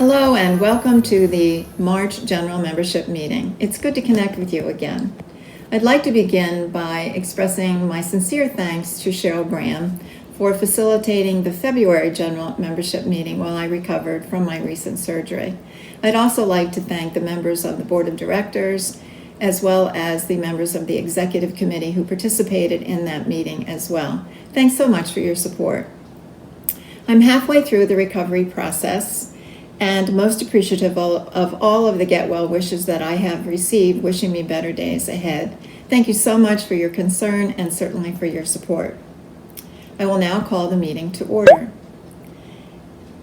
Hello and welcome to the March General Membership Meeting. It's good to connect with you again. I'd like to begin by expressing my sincere thanks to Cheryl Graham for facilitating the February General Membership Meeting while I recovered from my recent surgery. I'd also like to thank the members of the Board of Directors as well as the members of the Executive Committee who participated in that meeting as well. Thanks so much for your support. I'm halfway through the recovery process and most appreciative of all of the get well wishes that I have received, wishing me better days ahead. Thank you so much for your concern and certainly for your support. I will now call the meeting to order.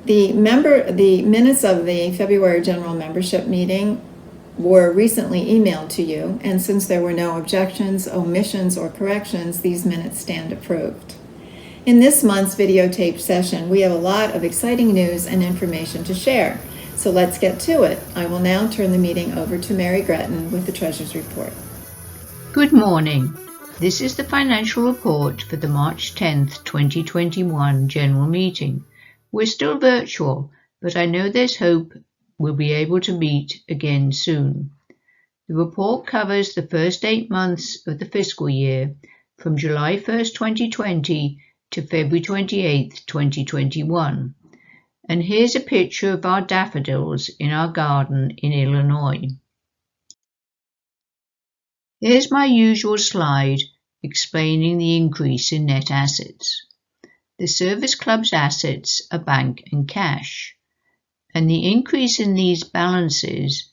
The minutes of the February General Membership Meeting were recently emailed to you, and since there were no objections, omissions, or corrections, these minutes stand approved. In this month's videotaped session, we have a lot of exciting news and information to share. So let's get to it. I will now turn the meeting over to Mary Gretton with the Treasurer's Report. Good morning. This is the financial report for the March 10th, 2021 General Meeting. We're still virtual, but I know there's hope we'll be able to meet again soon. The report covers the first 8 months of the fiscal year from July 1st, 2020 to February 28th, 2021. And here's a picture of our daffodils in our garden in Illinois. Here's my usual slide explaining the increase in net assets. The Service Club's assets are bank and cash, and the increase in these balances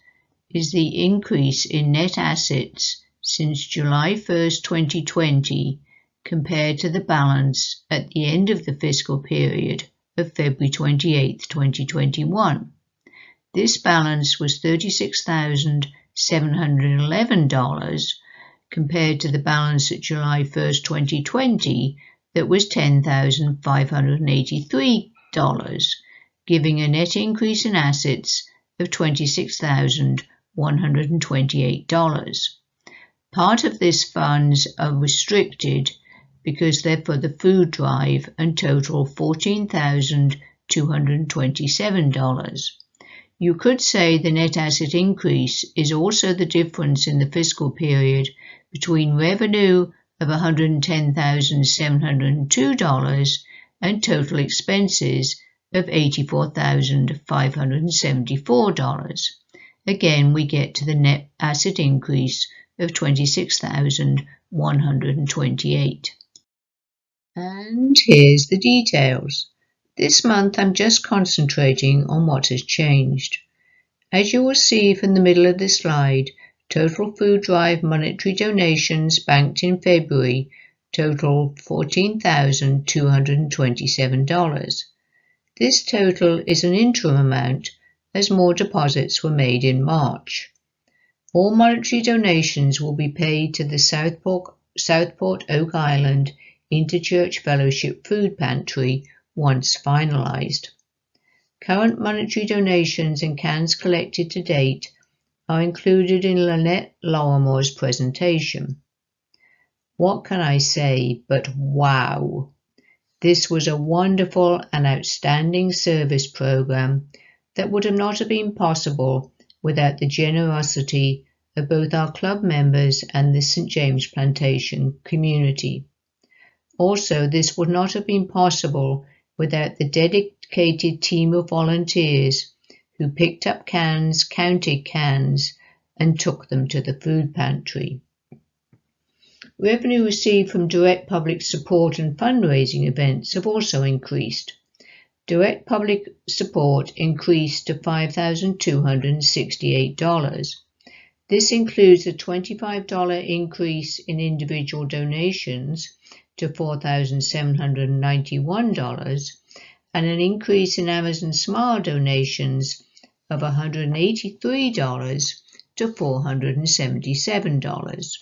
is the increase in net assets since July 1st, 2020 compared to the balance at the end of the fiscal period of February 28, 2021. This balance was $36,711 compared to the balance at July 1st, 2020 that was $10,583, giving a net increase in assets of $26,128. Part of these funds are restricted because they're for the food drive and total $14,227. You could say the net asset increase is also the difference in the fiscal period between revenue of $110,702 and total expenses of $84,574. Again, we get to the net asset increase of $26,128. And here's the details. This month I'm just concentrating on what has changed. As you will see from the middle of the slide, total food drive monetary donations banked in February total $14,227. This total is an interim amount as more deposits were made in March. All monetary donations will be paid to the Southport Oak Island Interchurch Fellowship Food Pantry once finalized. Current monetary donations and cans collected to date are included in Lynette Lorimore's presentation. What can I say but wow! This was a wonderful and outstanding service program that would not have been possible without the generosity of both our club members and the St. James Plantation community. Also, this would not have been possible without the dedicated team of volunteers who picked up cans, counted cans, and took them to the food pantry. Revenue received from direct public support and fundraising events have also increased. Direct public support increased to $5,268. This includes a $25 increase in individual donations to $4,791 and an increase in Amazon Smile donations of $183 to $477.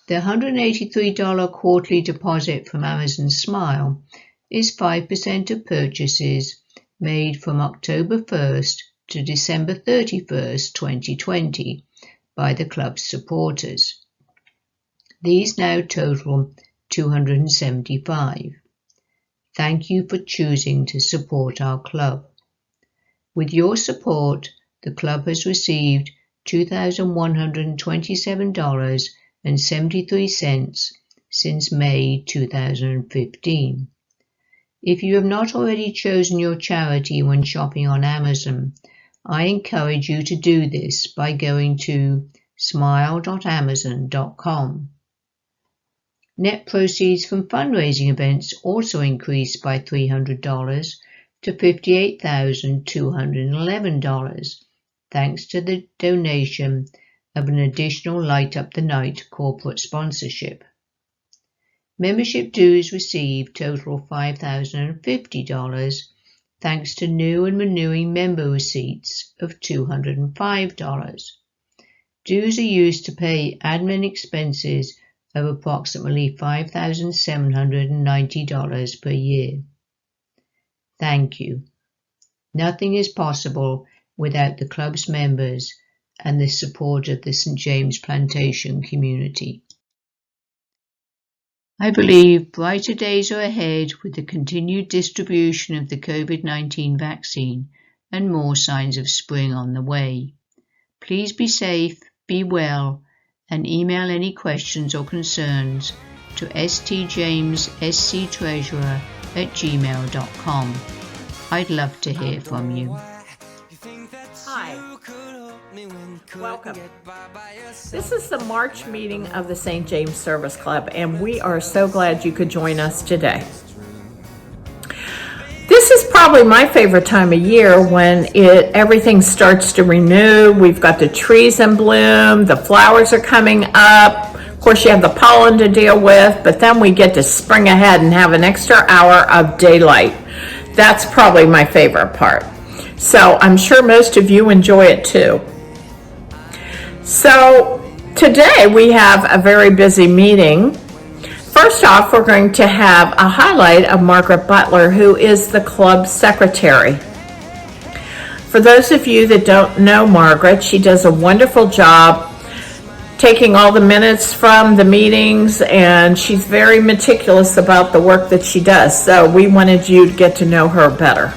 The $183 quarterly deposit from Amazon Smile is 5% of purchases made from October 1st to December 31st, 2020 by the club's supporters. These now total 275. Thank you for choosing to support our club. With your support, the club has received $2,127.73 since May 2015. If you have not already chosen your charity when shopping on Amazon, I encourage you to do this by going to smile.amazon.com. Net proceeds from fundraising events also increased by $300 to $58,211, thanks to the donation of an additional Light Up the Night corporate sponsorship. Membership dues received total $5,050, thanks to new and renewing member receipts of $205. Dues are used to pay admin expenses of approximately $5,790 per year. Thank you. Nothing is possible without the club's members and the support of the St. James Plantation community. I believe brighter days are ahead with the continued distribution of the COVID-19 vaccine and more signs of spring on the way. Please be safe, be well, and email any questions or concerns to stjamessctreasurer@gmail.com. I'd love to hear from you. Hi, welcome. This is the March meeting of the St. James Service Club, and we are so glad you could join us today. This is probably my favorite time of year when everything starts to renew. We've got the trees in bloom, the flowers are coming up. Of course, you have the pollen to deal with, but then we get to spring ahead and have an extra hour of daylight. That's probably my favorite part. So I'm sure most of you enjoy it too. So today we have a very busy meeting. First off, we're going to have a highlight of Margaret Butler, who is the club secretary. For those of you that don't know Margaret, she does a wonderful job taking all the minutes from the meetings, and she's very meticulous about the work that she does. So we wanted you to get to know her better.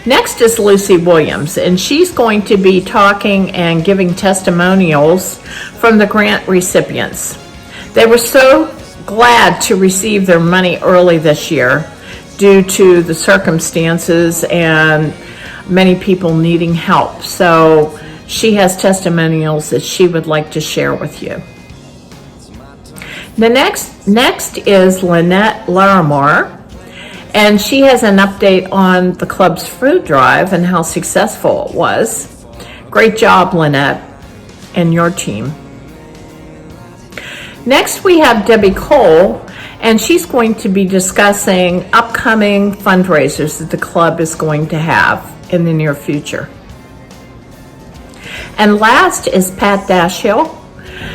Next is Lucy Williams, and she's going to be talking and giving testimonials from the grant recipients. They were so glad to receive their money early this year due to the circumstances and many people needing help. So she has testimonials that she would like to share with you. The next is Lynette Larimore, and she has an update on the club's food drive and how successful it was. Great job, Lynette, and your team. Next, we have Debbie Cole, and she's going to be discussing upcoming fundraisers that the club is going to have in the near future. And last is Pat Dashiell.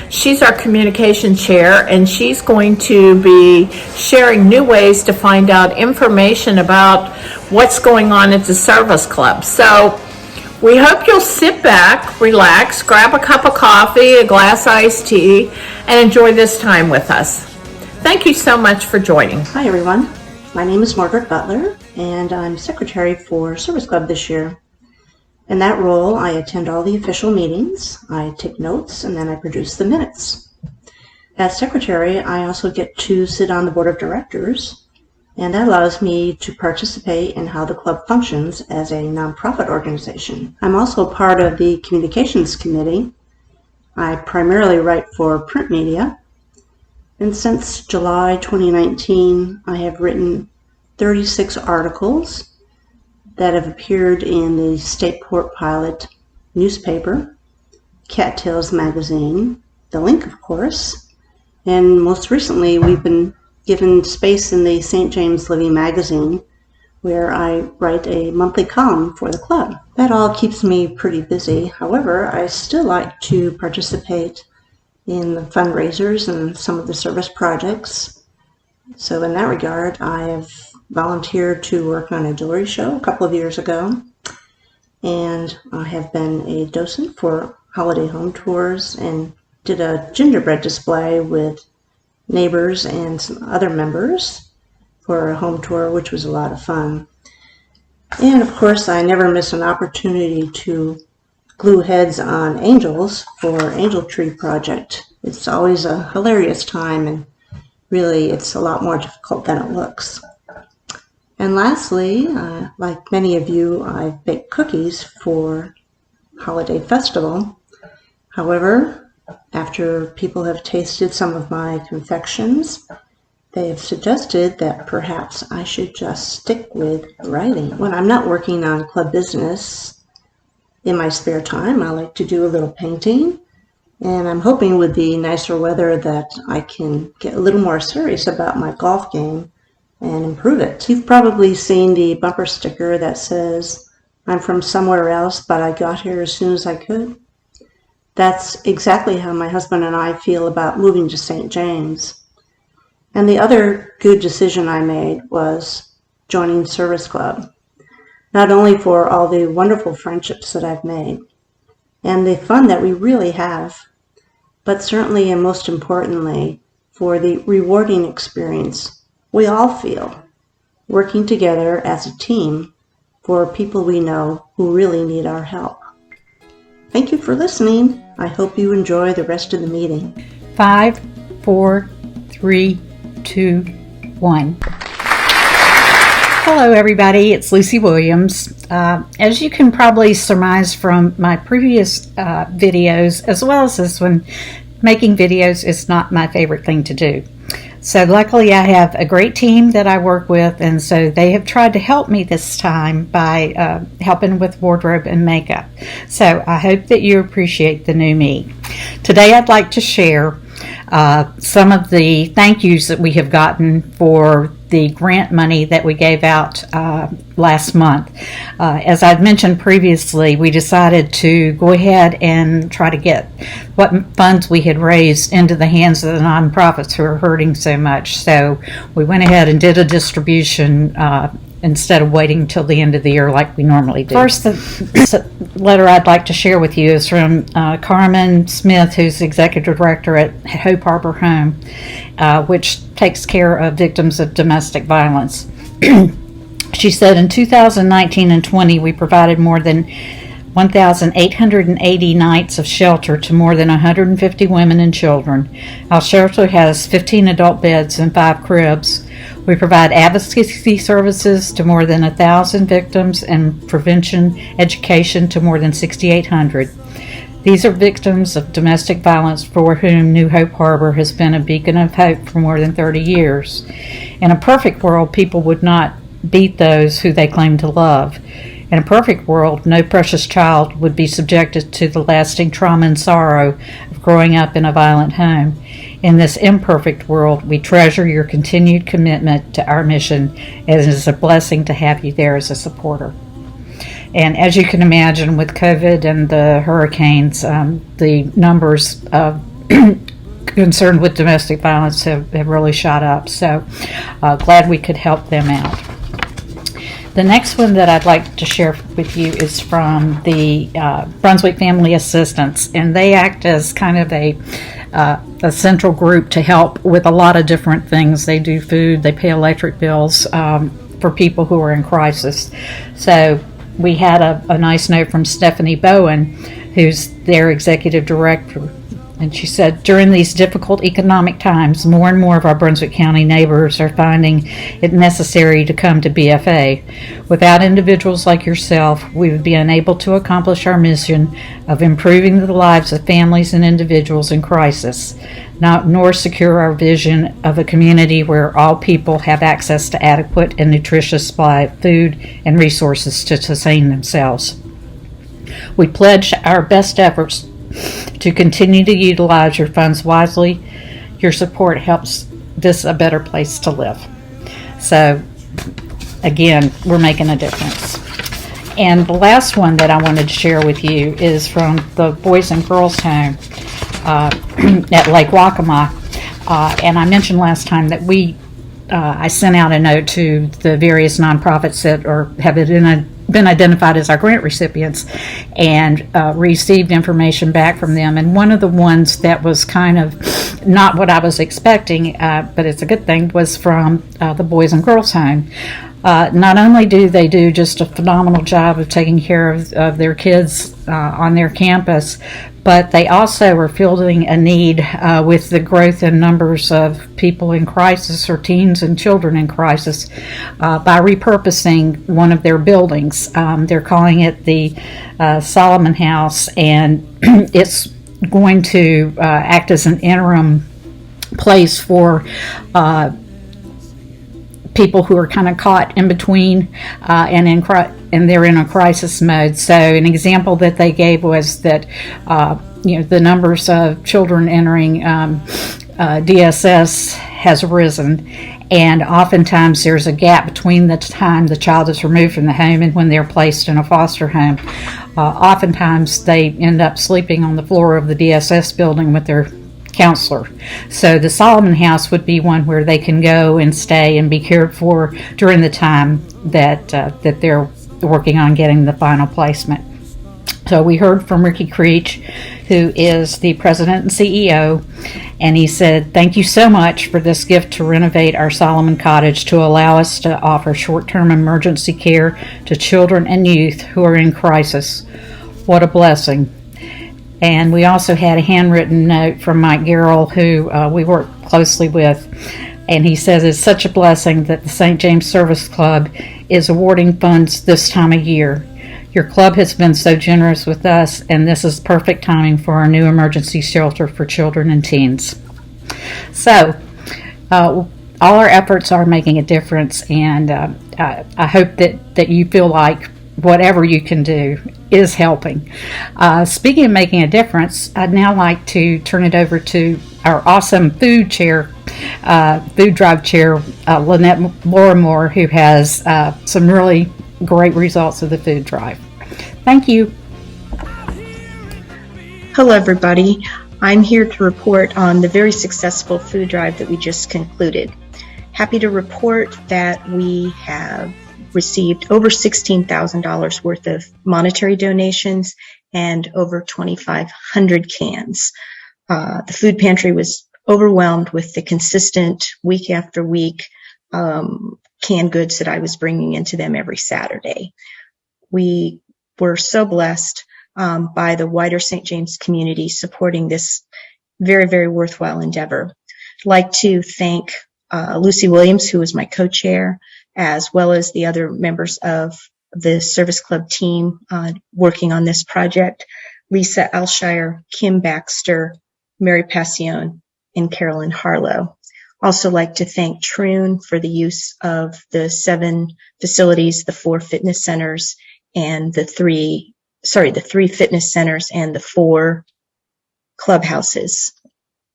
She's our communication chair, and she's going to be sharing new ways to find out information about what's going on at the service club. So we hope you'll sit back, relax, grab a cup of coffee, a glass of iced tea, and enjoy this time with us. Thank you so much for joining. Hi everyone, my name is Margaret Butler, and I'm secretary for Service Club this year. In that role, I attend all the official meetings, I take notes, and then I produce the minutes. As secretary, I also get to sit on the board of directors, and that allows me to participate in how the club functions as a nonprofit organization. I'm also part of the communications committee. I primarily write for print media, and since July 2019, I have written 36 articles that have appeared in the Stateport Pilot newspaper, Cattails magazine, The Link, of course, and most recently we've been given space in the St. James Living magazine, where I write a monthly column for the club. That all keeps me pretty busy. However, I still like to participate in the fundraisers and some of the service projects. So in that regard, I have volunteered to work on a jewelry show a couple of years ago, and I have been a docent for holiday home tours and did a gingerbread display with neighbors and some other members for a home tour, which was a lot of fun. And of course, I never miss an opportunity to glue heads on angels for Angel Tree Project. It's always a hilarious time, and really it's a lot more difficult than it looks. And lastly, like many of you, I've baked cookies for Holiday Festival. However, after people have tasted some of my confections, they have suggested that perhaps I should just stick with writing. When I'm not working on club business in my spare time, I like to do a little painting, and I'm hoping with the nicer weather that I can get a little more serious about my golf game and improve it. You've probably seen the bumper sticker that says, "I'm from somewhere else, but I got here as soon as I could." That's exactly how my husband and I feel about moving to St. James. And the other good decision I made was joining Service Club, not only for all the wonderful friendships that I've made and the fun that we really have, but certainly and most importantly, for the rewarding experience we all feel working together as a team for people we know who really need our help. Thank you for listening. I hope you enjoy the rest of the meeting. 5, 4, 3, 2, 1. Hello everybody, it's Lucy Williams. As you can probably surmise from my previous videos, as well as this one, making videos is not my favorite thing to do. So luckily I have a great team that I work with, and so they have tried to help me this time by helping with wardrobe and makeup. So I hope that you appreciate the new me. Today I'd like to share some of the thank yous that we have gotten for the grant money that we gave out last month. As I've mentioned previously, we decided to go ahead and try to get what funds we had raised into the hands of the nonprofits who are hurting so much. So we went ahead and did a distribution instead of waiting till the end of the year like we normally do. First, the letter I'd like to share with you is from Carmen Smith, who's Executive Director at Hope Harbor Home, which takes care of victims of domestic violence. She said in 2019 and 20, we provided more than 1,880 nights of shelter to more than 150 women and children. Our shelter has 15 adult beds and 5 cribs. We provide advocacy services to more than 1,000 victims and prevention education to more than 6,800. These are victims of domestic violence for whom New Hope Harbor has been a beacon of hope for more than 30 years. In a perfect world, people would not beat those who they claim to love. In a perfect world, no precious child would be subjected to the lasting trauma and sorrow of growing up in a violent home. In this imperfect world, we treasure your continued commitment to our mission, and it is a blessing to have you there as a supporter. And as you can imagine, with COVID and the hurricanes, the numbers concerned with domestic violence have really shot up. So glad we could help them out. The next one that I'd like to share with you is from the Brunswick Family Assistance, and they act as kind of a central group to help with a lot of different things. They do food, they pay electric bills for people who are in crisis. So we had a nice note from Stephanie Bowen, who's their executive director. And she said, during these difficult economic times, more and more of our Brunswick County neighbors are finding it necessary to come to BFA. Without individuals like yourself, we would be unable to accomplish our mission of improving the lives of families and individuals in crisis, nor secure our vision of a community where all people have access to adequate and nutritious supply of food and resources to sustain themselves. We pledge our best efforts to continue to utilize your funds wisely. Your support helps this a better place to live. So again, we're making a difference. And the last one that I wanted to share with you is from the Boys and Girls Home at Lake Waccamaw. And I mentioned last time that I sent out a note to the various nonprofits that have been identified as our grant recipients, and received information back from them. And one of the ones that was kind of not what I was expecting, but it's a good thing, was from the Boys and Girls Home. Not only do they do just a phenomenal job of taking care of their kids on their campus, but they also are fielding a need with the growth in numbers of people in crisis or teens and children in crisis by repurposing one of their buildings. They're calling it the Solomon House, and it's going to act as an interim place for people who are kind of caught in between and they're in a crisis mode. So an example that they gave was that the numbers of children entering DSS has risen, and oftentimes there's a gap between the time the child is removed from the home and when they're placed in a foster home. Oftentimes they end up sleeping on the floor of the DSS building with their counselor. So the Solomon House would be one where they can go and stay and be cared for during the time that they're working on getting the final placement. So we heard from Ricky Creech, who is the president and CEO, and he said, "Thank you so much for this gift to renovate our Solomon Cottage to allow us to offer short-term emergency care to children and youth who are in crisis. What a blessing." And we also had a handwritten note from Mike Garrell, who we work closely with. And he says it's such a blessing that the St. James Service Club is awarding funds this time of year. Your club has been so generous with us, and this is perfect timing for our new emergency shelter for children and teens. So, all our efforts are making a difference, and I hope that you feel like whatever you can do is helping. Speaking of making a difference, I'd now like to turn it over to our awesome food drive chair, Lynette Lorimore, who has some really great results of the food drive. Thank you. Hello, everybody. I'm here to report on the very successful food drive that we just concluded. Happy to report that we have received over $16,000 worth of monetary donations and over 2,500 cans. The food pantry was overwhelmed with the consistent week after week canned goods that I was bringing into them every Saturday. We were so blessed by the wider St. James community supporting this very, very worthwhile endeavor. I'd like to thank Lucy Williams, who was my co-chair, as well as the other members of the Service Club team working on this project, Lisa Alshire, Kim Baxter, Mary Passione, and Carolyn Harlow. Also like to thank Troon for the use of the 7 facilities, the 4 fitness centers, and the 3 fitness centers and the 4 clubhouses.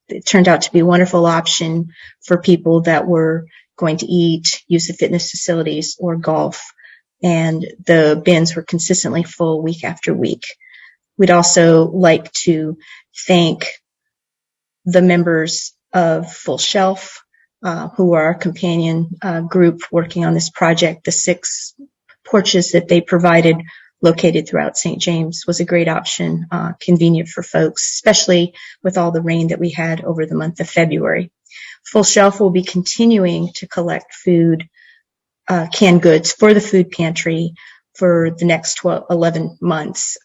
It turned out to be a wonderful option for people that were going to eat, use the fitness facilities, or golf. And the bins were consistently full week after week. We'd also like to thank the members of Full Shelf, who are our companion group working on this project. The 6 porches that they provided located throughout St. James was a great option, convenient for folks, especially with all the rain that we had over the month of February. Full Shelf will be continuing to collect food, canned goods for the food pantry for the next 11 months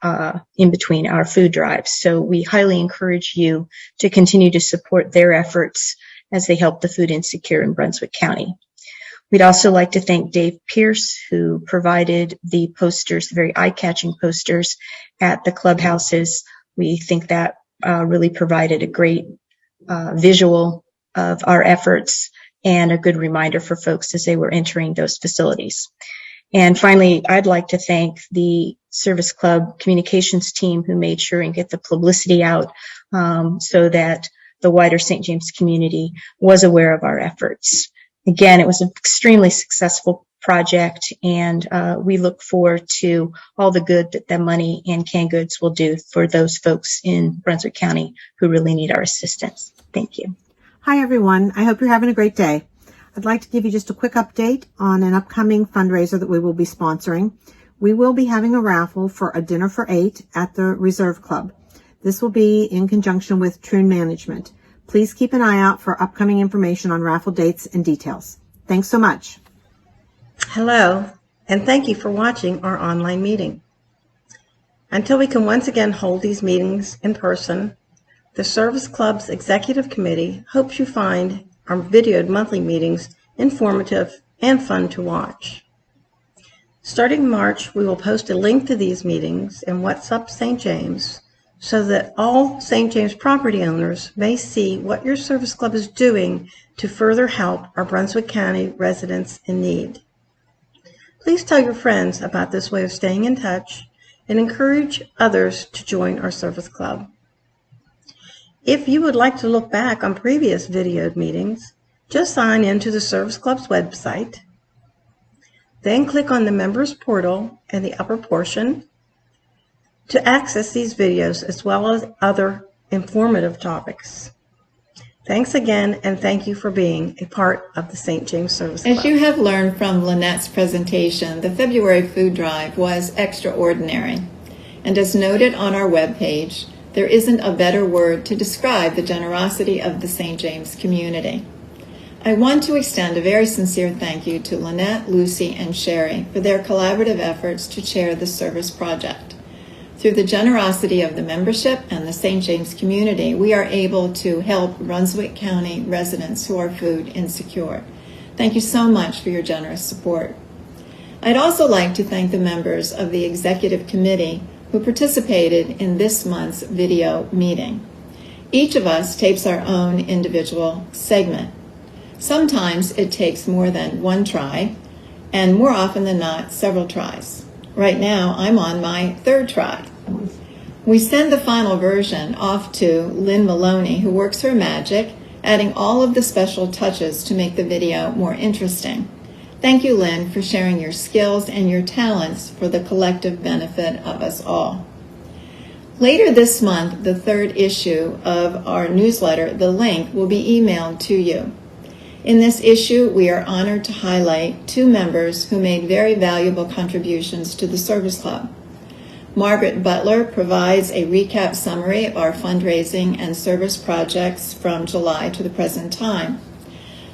in between our food drives. So we highly encourage you to continue to support their efforts as they help the food insecure in Brunswick County. We'd also like to thank Dave Pierce, who provided the posters, the very eye-catching posters at the clubhouses. We think that really provided a great visual of our efforts and a good reminder for folks as they were entering those facilities. And finally, I'd like to thank the Service Club communications team who made sure and get the publicity out so that the wider St. James community was aware of our efforts. Again, it was an extremely successful project, and we look forward to all the good that the money and canned goods will do for those folks in Brunswick County who really need our assistance. Thank you. Hi, everyone. I hope you're having a great day. I'd like to give you just a quick update on an upcoming fundraiser that we will be sponsoring. We will be having a raffle for a dinner for 8 at the Reserve Club. This will be in conjunction with Troon Management. Please keep an eye out for upcoming information on raffle dates and details. Thanks so much. Hello, and thank you for watching our online meeting. Until we can once again hold these meetings in person, the Service Club's Executive Committee hopes you find our videoed monthly meetings informative and fun to watch. Starting in March, we will post a link to these meetings in What's Up St. James so that all St. James property owners may see what your Service Club is doing to further help our Brunswick County residents in need. Please tell your friends about this way of staying in touch and encourage others to join our Service Club. If you would like to look back on previous videoed meetings, just sign into the Service Club's website, then click on the Members Portal in the upper portion to access these videos as well as other informative topics. Thanks again, and thank you for being a part of the St. James Service Club. As you have learned from Lynette's presentation, the February food drive was extraordinary. And as noted on our webpage, there isn't a better word to describe the generosity of the St. James community. I want to extend a very sincere thank you to Lynette, Lucy, and Sherry for their collaborative efforts to chair the service project. Through the generosity of the membership and the St. James community, we are able to help Brunswick County residents who are food insecure. Thank you so much for your generous support. I'd also like to thank the members of the Executive Committee who participated in this month's video meeting. Each of us tapes our own individual segment. Sometimes it takes more than one try, and more often than not, several tries. Right now, I'm on my third try. We send the final version off to Lynn Maloney, who works her magic, adding all of the special touches to make the video more interesting. Thank you, Lynn, for sharing your skills and your talents for the collective benefit of us all. Later this month, the third issue of our newsletter, The Link, will be emailed to you. In this issue, we are honored to highlight two members who made very valuable contributions to the Service Club. Margaret Butler provides a recap summary of our fundraising and service projects from July to the present time.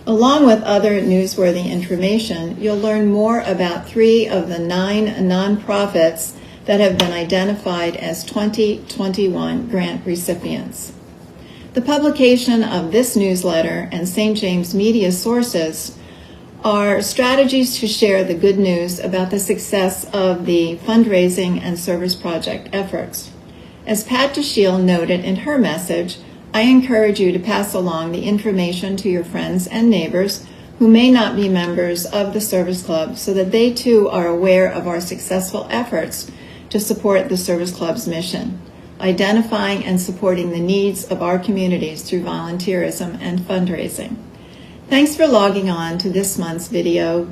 Along with other newsworthy information, you'll learn more about 3 of the 9 nonprofits that have been identified as 2021 grant recipients. The publication of this newsletter and St. James media sources are strategies to share the good news about the success of the fundraising and service project efforts. As Pat DeShiel noted in her message, I encourage you to pass along the information to your friends and neighbors who may not be members of the Service Club so that they too are aware of our successful efforts to support the Service Club's mission, identifying and supporting the needs of our communities through volunteerism and fundraising. Thanks for logging on to this month's videotape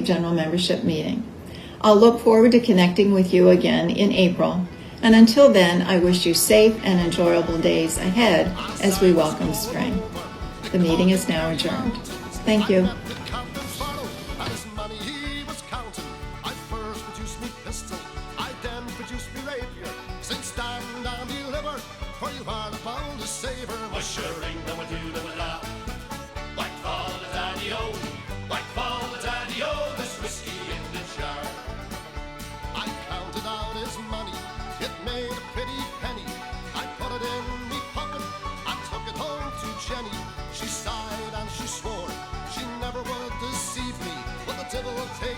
general membership meeting. I'll look forward to connecting with you again in April. And until then, I wish you safe and enjoyable days ahead as we welcome spring. The meeting is now adjourned. Thank you. She sighed and she swore she never would deceive me, but the devil will take